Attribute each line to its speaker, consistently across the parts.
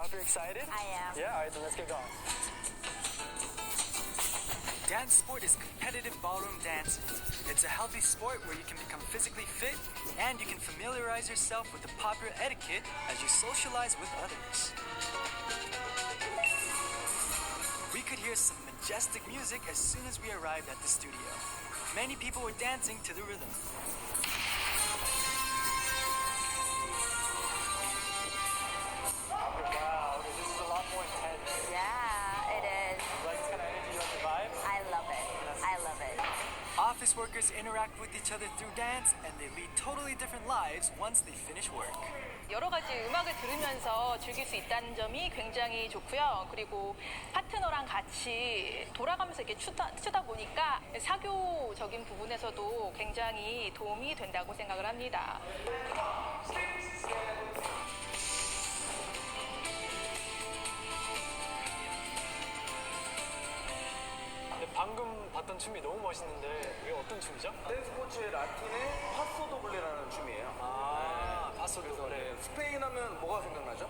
Speaker 1: I hope you're excited.
Speaker 2: I am.
Speaker 1: Yeah, all right, then let's get going. Dance sport is competitive ballroom dancing. It's a healthy sport where you can become physically fit and you can familiarize yourself with the popular etiquette as you socialize with others. We could hear some majestic music as soon as we arrived at the studio. Many people were dancing to the rhythm. Wow, this is a lot more intense.
Speaker 2: Yeah, it is.
Speaker 1: You like this kind of energy, you like the vibe?
Speaker 2: I love it. I love it.
Speaker 1: Office workers interact with each other through dance and they lead totally different lives once they finish work.
Speaker 3: 여러 가지 음악을 들으면서 즐길 수 있다는 점이 굉장히 좋고요. 그리고 파트너랑 같이 돌아가면서 이렇게 추다 보니까 사교적인 부분에서도 굉장히 도움이 된다고 생각을 합니다.
Speaker 1: 방금 봤던 춤이 너무 멋있는데 이게 어떤 춤이죠?
Speaker 4: 댄스포츠의 라틴의 파소도블레라는 춤이에요.
Speaker 1: 아, 파소도블레.
Speaker 4: 스페인 하면 뭐가 생각나죠?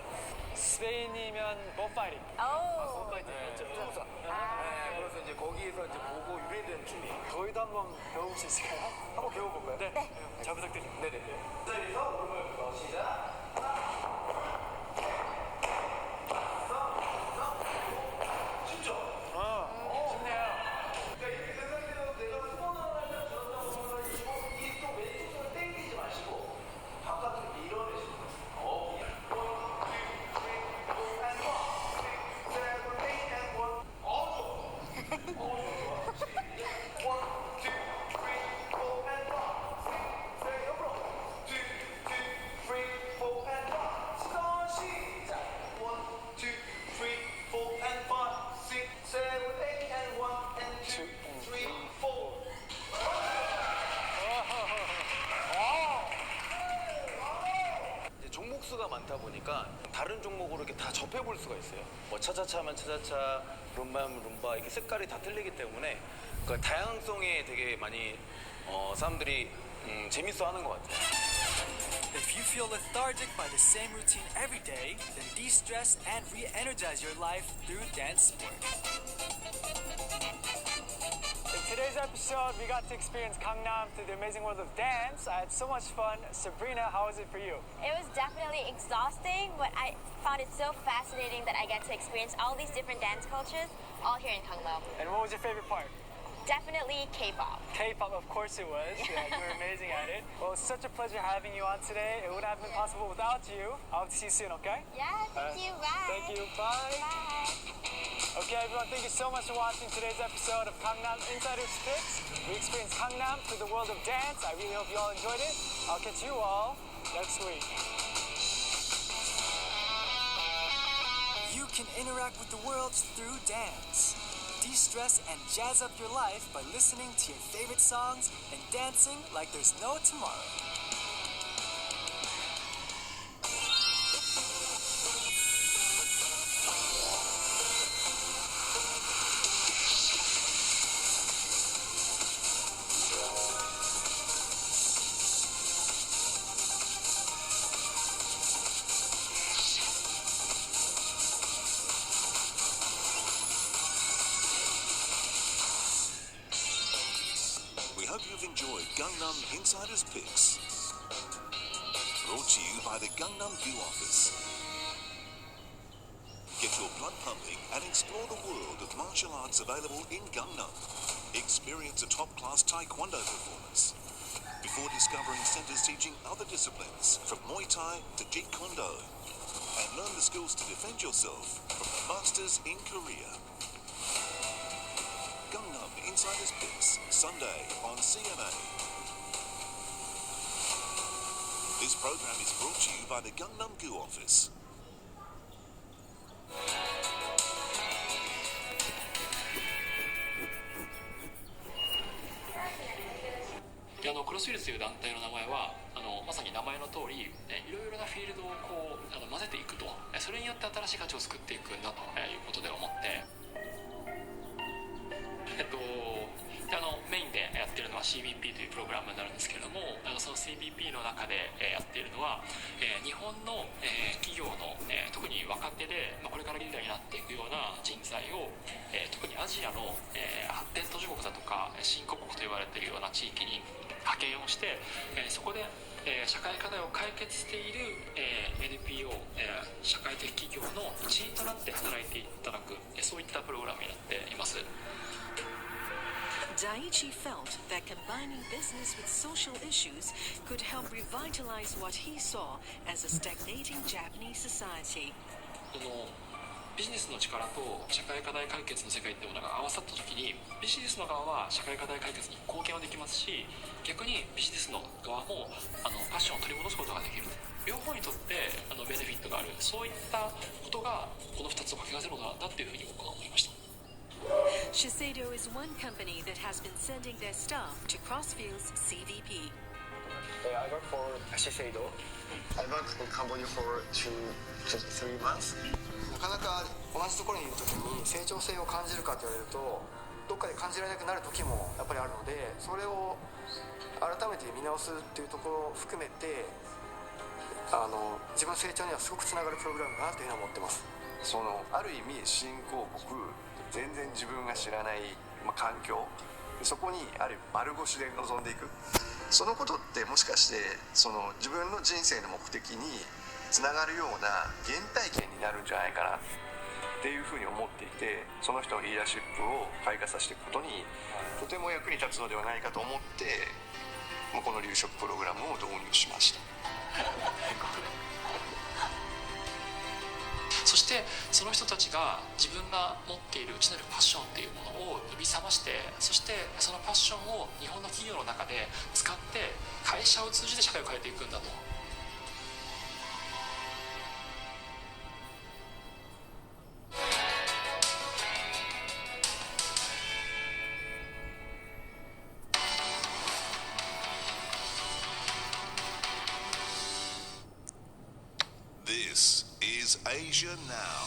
Speaker 1: 스페인이면 버파이팅.
Speaker 2: 오.
Speaker 1: 버파이팅 맞죠?
Speaker 4: 네, 그래서 이제 거기에서 이제 보고 유래된 춤이에요.
Speaker 1: 저희도 한번 배워볼 수 있을까요?
Speaker 4: 한번 배워볼까요?
Speaker 1: 네. 잘 부탁드립니다.
Speaker 4: 네네. 여기서 무릎을 꿇어 시작. 종목수가 많다 보니까 다른 종목으로 이렇게 다 접해볼 수가 있어요. 뭐 차차차면 차차차, 룸바면 룸바 이렇게 색깔이 다 틀리기 때문에 그 다양성에 되게 많이 사람들이 재밌어하는 것 같아요.
Speaker 1: If you feel lethargic by the same routine every day, then de-stress and re-energize your life through dance sport. In today's episode, we got to experience Gangnam through the amazing world of dance. I had so much fun. Sabrina, how was it for you?
Speaker 2: It was definitely exhausting, but I found it so fascinating that I get to experience all these different dance cultures all here in Gangnam.
Speaker 1: And what was your favorite part?
Speaker 2: Definitely K-pop.
Speaker 1: K-pop, of course it was. Yeah, you were amazing at it. Well, it's such a pleasure having you on today. It wouldn't have been possible without you. I hope to see you soon, okay?
Speaker 2: Yeah, thank you. Bye.
Speaker 1: Thank you. Bye.
Speaker 2: Bye.
Speaker 1: Okay, everyone, thank you so much for watching today's episode of Gangnam Insider's Picks. We experienced Gangnam through the world of dance. I really hope you all enjoyed it. I'll catch you all next week. You can interact with the world through dance. De-stress and jazz up your life by listening to your favorite songs and dancing like there's no tomorrow.
Speaker 5: We hope you've enjoyed Gangnam Insider's Picks. Brought to you by the Gangnam Goo Office. Get your blood pumping and explore the world of martial arts available in Gangnam. Experience a top-class Taekwondo performance before discovering centers teaching other disciplines from Muay Thai to Jeet Kune Do, and learn the skills to defend yourself from the masters in Korea. Gangnam Insider's Picks, Sunday on CMA. This program is brought to you by the Gangnam Goo Office.
Speaker 6: クロスフィールズという団体の名前はまさに名前の通り、いろいろなフィールドをこう混ぜていくと、それによって新しい価値を作っていくんだということで思って、メインでやってるのは CBP というプログラムになるんですけれども、その CBP の中でやっているのは、日本の企業の特に若手でで、これからリーダーになっていくような人材を、特にアジアの、発展途上国だとか新興国と言われているような地域に派遣をして、そこで、社会課題を解決している、NPO、社会的企業の一員となって働いていただく、そういったプログラムになっています。
Speaker 7: Daiichi felt that combining business with social issues could help revitalize what he saw as a stagnating Japanese society.
Speaker 6: このビジネスの力と社会課題解決の世界っていうものが合わさった時に、ビジネスの側は社会課題解決に貢献はできますし、逆にビジネスの側もパッションを取り戻すことができる。両方にとってベネフィットがある、そういったことがこの2つを掛け合わせるのなんだっていうふうに僕は思いました。
Speaker 7: Shiseido is one company that has been sending their staff to Crossfield's CVP.
Speaker 8: I work for Shiseido. I worked in Cambodia for 2 to 3 months. なかなか同じところにいるときに成長性を感じるかと言われると、どっかで感じられなくなる時もやっぱりあるので、それを改めて見直すっていうところを含めて、自分の成長にはすごくつながるプログラムかなというふうに思ってます。
Speaker 9: そのある意味新興国、全然自分が知らない、環境、そこにある丸腰で臨んでいく、そのことってもしかしてその自分の人生の目的につながるような原体験になるんじゃないかなっていうふうに思っていて、その人のリーダーシップを開花させていくことにとても役に立つのではないかと思って、この離職プログラムを導入しました。
Speaker 6: そしてその人たちが自分が持っている内なるパッションっていうものを呼び覚まして、そしてそのパッションを日本の企業の中で使って会社を通じて社会を変えていくんだと。
Speaker 5: This is Asia Now.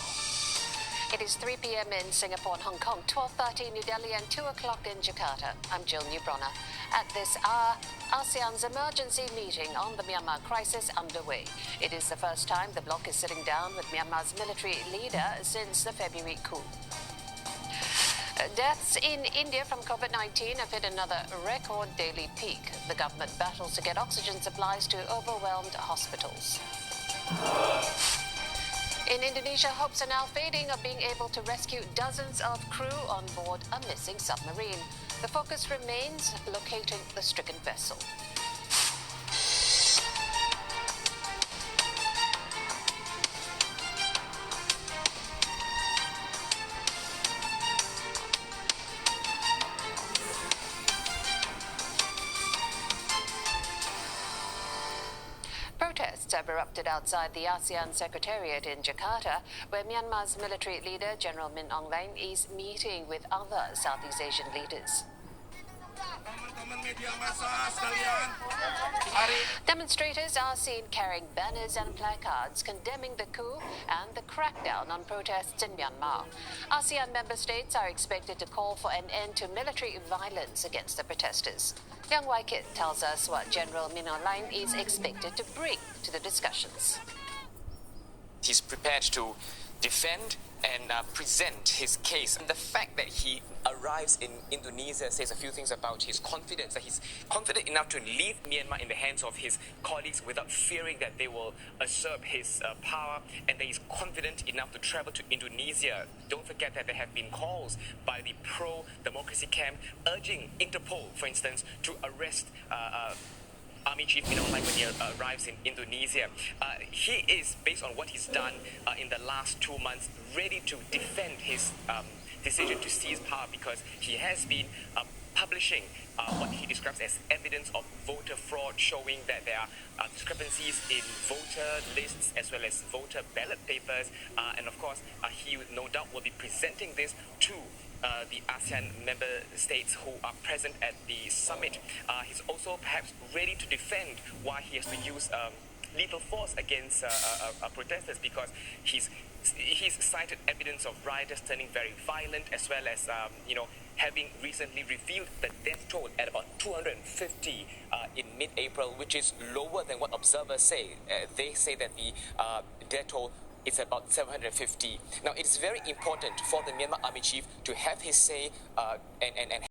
Speaker 10: It is 3 p.m. in Singapore and Hong Kong, 12:30 New Delhi and 2 o'clock in Jakarta. I'm Jill Newbronner. At this hour, ASEAN's emergency meeting on the Myanmar crisis underway. It is the first time the bloc is sitting down with Myanmar's military leader since the February coup. Deaths in India from COVID-19 have hit another record daily peak. The government battles to get oxygen supplies to overwhelmed hospitals. In Indonesia, hopes are now fading of being able to rescue dozens of crew on board a missing submarine. The focus remains locating the stricken vessel. Protests have erupted outside the ASEAN Secretariat in Jakarta, where Myanmar's military leader, General Min Aung Hlaing, is meeting with other Southeast Asian leaders. Demonstrators are seen carrying banners and placards condemning the coup and the crackdown on protests in Myanmar. ASEAN member states are expected to call for an end to military violence against the protesters. Young Wai-kit tells us what General Min Aung Hlaing is expected to bring to the discussions.
Speaker 11: He's prepared to defend and present his case. And the fact that he arrives in Indonesia says a few things about his confidence, that he's confident enough to leave Myanmar in the hands of his colleagues without fearing that they will usurp his power, and that he's confident enough to travel to Indonesia. Don't forget that there have been calls by the pro-democracy camp urging Interpol, for instance, to arrest Army Chief Min Aung Hlaing when he arrives in Indonesia. He is, based on what he's done in the last 2 months, ready to defend his decision to seize power, because he has been publishing what he describes as evidence of voter fraud, showing that there are discrepancies in voter lists as well as voter ballot papers. And of course, he no doubt will be presenting this to the ASEAN member states who are present at the summit. He's also perhaps ready to defend why he has to use lethal force against protesters, because he's cited evidence of rioters turning very violent, as well as having recently revealed the death toll at about 250 in mid-April, which is lower than what observers say. They say that the death toll it's about 750. Now, it's very important for the Myanmar Army Chief to have his say and